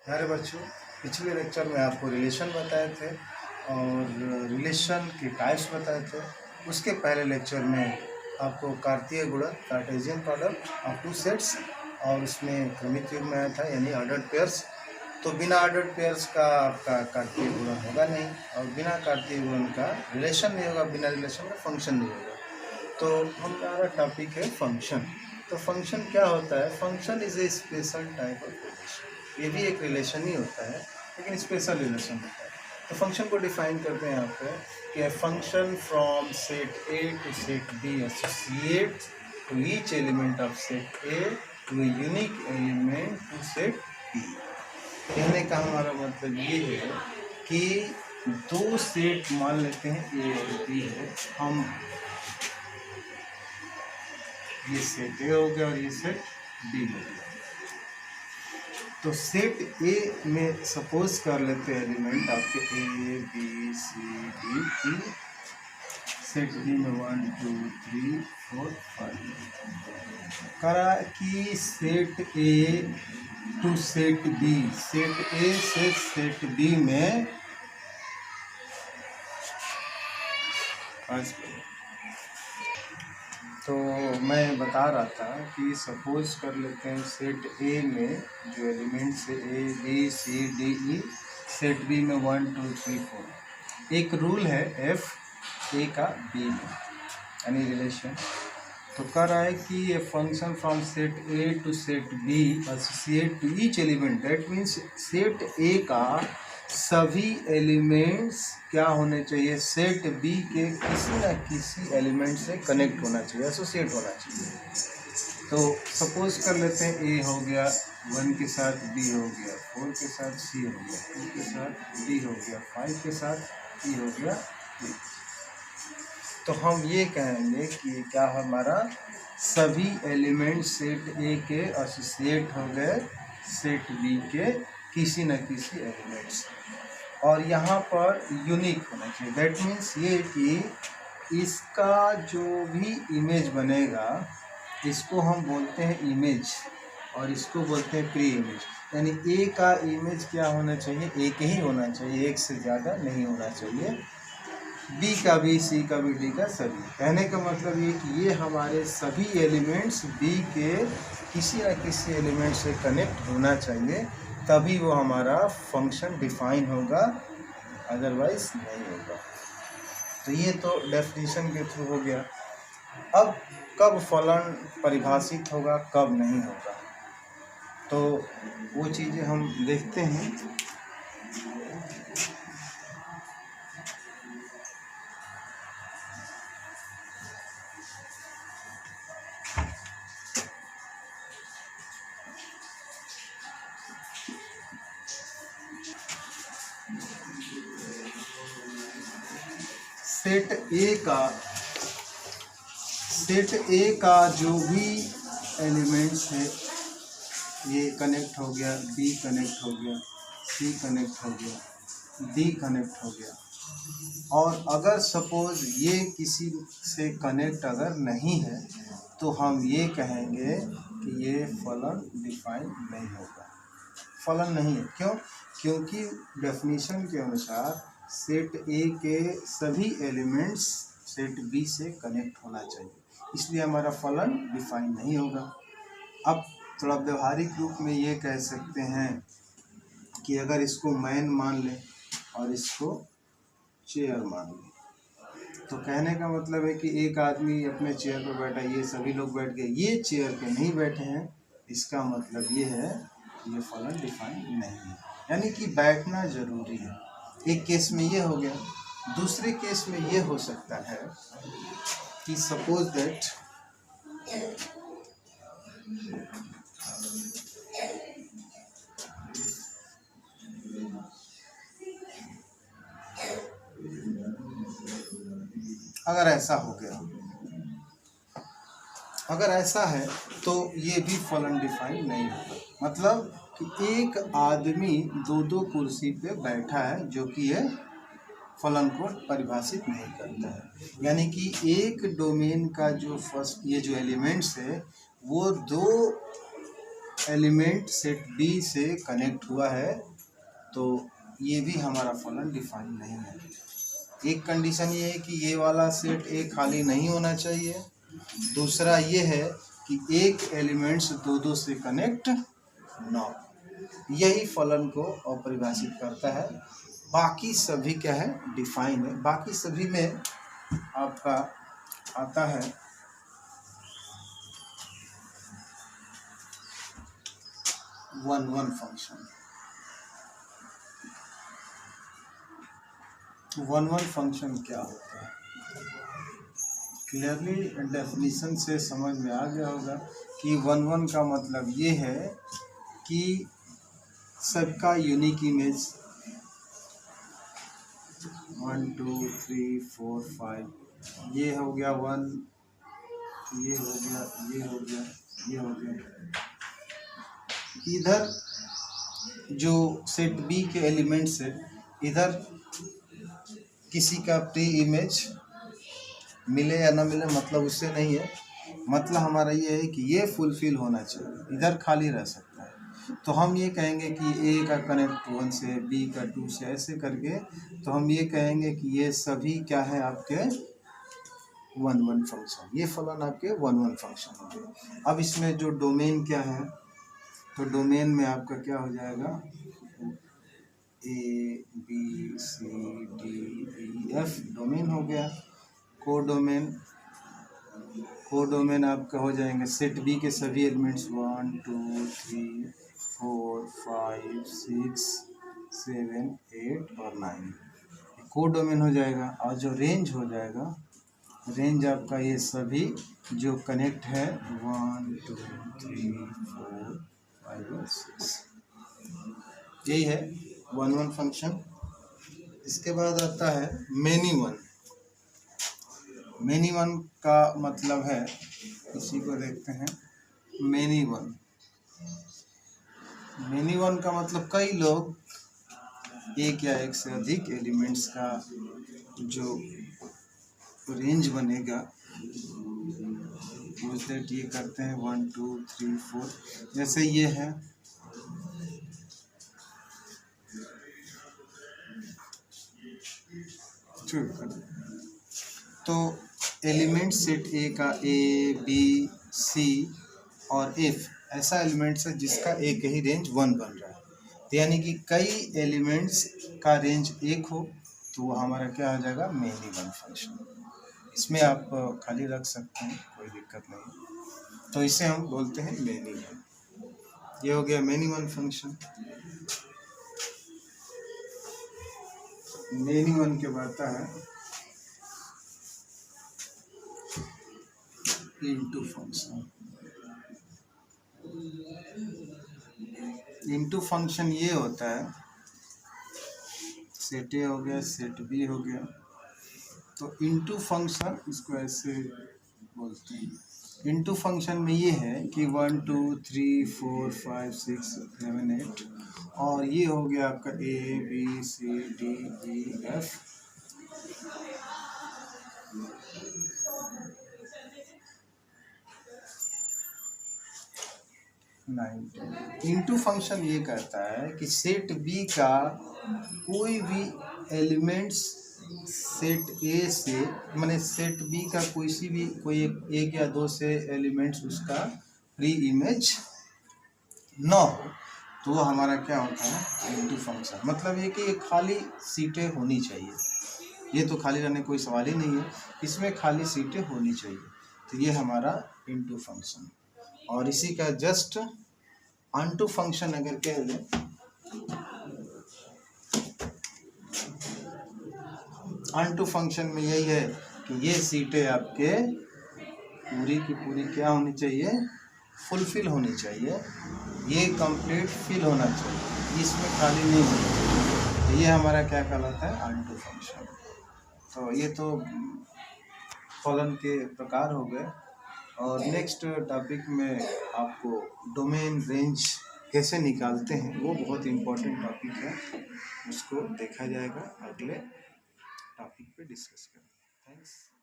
प्यारे बच्चों, पिछले लेक्चर में आपको रिलेशन बताए थे और रिलेशन के टाइप्स बताए थे। उसके पहले लेक्चर में आपको कार्तीय गुणक Cartesian product of two sets और उसमें क्रमिक युग्म में आया था यानी ऑर्डर्ड पेयर्स। तो बिना ऑर्डर्ड पेयर्स का आपका कार्तीय गुणन होगा नहीं और बिना कार्तीय गुणन का रिलेशन नहीं होगा, बिना रिलेशन का फंक्शन नहीं होगा। तो हमारा टॉपिक है फंक्शन। तो फंक्शन क्या होता है? Function is a special type of relation. ये भी एक रिलेशन ही होता है लेकिन स्पेशल रिलेशन होता है। तो फंक्शन को डिफाइन करते हैं यहाँ पे कि function from set A to set B associate to each element of set A to a unique element to set B. कहने का हमारा मतलब ये है कि दो सेट मान लेते हैं ए और बी है, हम ये सेट ए हो गया और ये सेट बी हो गया। तो सेट ए में सपोज कर लेते हैं एलिमेंट आपके A B C D E, set B में 1 2 3 4 5 करा कि set A to set B, set A से सेट बी में तो मैं बता रहा था कि सपोज कर लेते हैं सेट ए में जो एलिमेंट्स है A B C D E, set B में 1 2 3 4। एक रूल है एफ ए का बी में यानी रिलेशन। तो कह रहा है कि ये function from set A to set B associate to each element, that means set A का सभी एलिमेंट्स क्या होने चाहिए, सेट बी के किसी न किसी एलिमेंट से कनेक्ट होना चाहिए, एसोसिएट होना चाहिए। तो सपोज कर लेते हैं ए हो गया 1 के साथ, बी हो गया 4 के साथ, सी हो गया 2 के साथ, डी हो गया 5 के साथ, ई हो गया 3। तो हम ये कहेंगे कि क्या हमारा सभी एलिमेंट सेट ए के एसोसिएट हो गए सेट बी के किसी न किसी एलिमेंट से, और यहाँ पर यूनिक होना चाहिए। दैट मीन्स ये कि इसका जो भी इमेज बनेगा इसको हम बोलते हैं इमेज और इसको बोलते हैं प्री इमेज। यानी ए का इमेज क्या होना चाहिए, एक ही होना चाहिए, एक से ज़्यादा नहीं होना चाहिए। बी का भी, सी का भी, डी का सभी। कहने का मतलब ये कि ये हमारे सभी एलिमेंट्स बी के किसी न किसी एलिमेंट से कनेक्ट होना चाहिए, तभी वो हमारा फंक्शन डिफाइन होगा, अदरवाइज नहीं होगा। तो ये तो डेफिनेशन के थ्रू हो गया। अब कब फलन परिभाषित होगा, कब नहीं होगा, तो वो चीज़ें हम देखते हैं। सेट ए का जो भी एलिमेंट्स है, ये कनेक्ट हो गया, बी कनेक्ट हो गया, सी कनेक्ट हो गया, डी कनेक्ट हो गया। और अगर सपोज ये किसी से कनेक्ट अगर नहीं है तो हम ये कहेंगे कि ये फलन डिफाइन नहीं होगा, फलन नहीं है। क्यों? क्योंकि डेफिनेशन के अनुसार सेट ए के सभी एलिमेंट्स सेट बी से कनेक्ट होना चाहिए, इसलिए हमारा फलन डिफाइन नहीं होगा। अब थोड़ा व्यवहारिक रूप में ये कह सकते हैं कि अगर इसको मैन मान लें और इसको चेयर मान लें, तो कहने का मतलब है कि एक आदमी अपने चेयर पर बैठा, ये सभी लोग बैठ गए, ये चेयर पे नहीं बैठे हैं, इसका मतलब ये है कि ये फलन डिफाइन नहीं है, यानी कि बैठना जरूरी है। एक केस में ये हो गया। दूसरे केस में ये हो सकता है कि सपोज दैट अगर ऐसा हो गया, अगर ऐसा है तो ये भी फलन डिफाइन नहीं होगा। मतलब कि एक आदमी दो कुर्सी पे बैठा है जो कि ये फलन को परिभाषित नहीं करता है, यानी कि एक डोमेन का जो फर्स्ट ये जो एलिमेंट्स है वो दो एलिमेंट सेट बी से कनेक्ट हुआ है तो ये भी हमारा फलन डिफाइन नहीं है। एक कंडीशन ये है कि ये वाला सेट ए खाली नहीं होना चाहिए, दूसरा ये है कि एक एलिमेंट्स दो दो से कनेक्ट ना हो, यही फलन को अपरिभाषित करता है। बाकी सभी क्या है, डिफाइन है। बाकी सभी में आपका आता है one one function. One one function क्या होता है, क्लियरली डेफिनेशन से समझ में आ गया होगा कि वन वन का मतलब ये है कि सबका यूनिक इमेज 1 2 3 4 5, ये हो गया 1, ये हो गया, ये हो गया, ये हो गया। इधर जो सेट बी के एलिमेंट्स है, इधर किसी का प्री इमेज मिले या ना मिले मतलब उससे नहीं है, मतलब हमारा ये है कि ये फुलफिल होना चाहिए, इधर खाली रह सकता है। तो हम ये कहेंगे कि ए का कनेक्ट 1 से, बी का 2 से, ऐसे करके तो हम ये कहेंगे कि ये सभी क्या है आपके वन वन फंक्शन, ये फलन आपके वन वन फंक्शन हो गए। अब इसमें जो डोमेन क्या है, तो डोमेन में आपका क्या हो जाएगा, A B C D E F domain हो गया। कोडोमेन आपका हो जाएंगे सेट बी के सभी एलिमेंट्स 1 2 3 4 5 6 7 8 और 9, कोडोमेन हो जाएगा। और जो रेंज हो जाएगा, रेंज आपका ये सभी जो कनेक्ट है 1 2 3 4 5 और 6, यही है वन वन फंक्शन। इसके बाद आता है मेनी वन। मेनी वन का मतलब है, इसी को देखते हैं, मेनी वन। मेनी वन का मतलब कई लोग एक या एक से अधिक एलिमेंट्स का जो रेंज बनेगा ये करते हैं 1 2 3 4, जैसे ये है तो एलिमेंट सेट ए का ए बी सी और एफ ऐसा एलिमेंट्स है जिसका एक ही रेंज 1 बन रहा है, तो यानी कि कई एलिमेंट्स का रेंज 1 हो तो वो हमारा क्या हो जाएगा, मेनी वन फंक्शन। इसमें आप खाली रख सकते हैं, कोई दिक्कत नहीं, तो इसे हम बोलते हैं मेनी वन। ये हो गया many one function. Many one के बाद है इनटू फंक्शन। इनटू फंक्शन ये होता है, सेट ए हो गया, सेट बी हो गया, तो इनटू फंक्शन इसको ऐसे बोलते हैं। इनटू फंक्शन में ये है कि 1 2 3 4 5 6 7 8 और ये हो गया आपका A B C D E F, into function ये कहता है कि सेट बी का कोई भी एलिमेंट्स सेट ए से, माने सेट बी का कोई एक या दो से एलिमेंट्स उसका प्री इमेज न हो तो वो हमारा क्या होता है, इनटू फंक्शन। मतलब ये कि खाली सीटें होनी चाहिए, ये तो खाली रहने कोई सवाल ही नहीं है, इसमें खाली सीटें होनी चाहिए, तो ये हमारा इनटू फंक्शन। और इसी का जस्ट अनटू फंक्शन अगर कह लें, अनटू फंक्शन में यही है कि ये सीटें आपके पूरी की पूरी क्या होनी चाहिए, फुलफिल होनी चाहिए, ये कंप्लीट फिल होना चाहिए, इसमें खाली नहीं होना चाहिए, तो ये हमारा क्या कहलाता है, अनटू फंक्शन। तो ये तो फलन के प्रकार हो गए। और नेक्स्ट टॉपिक में आपको डोमेन रेंज कैसे निकालते हैं वो बहुत इम्पोर्टेंट टॉपिक है, उसको देखा जाएगा, अगले टॉपिक पे डिस्कस करेंगे। थैंक्स।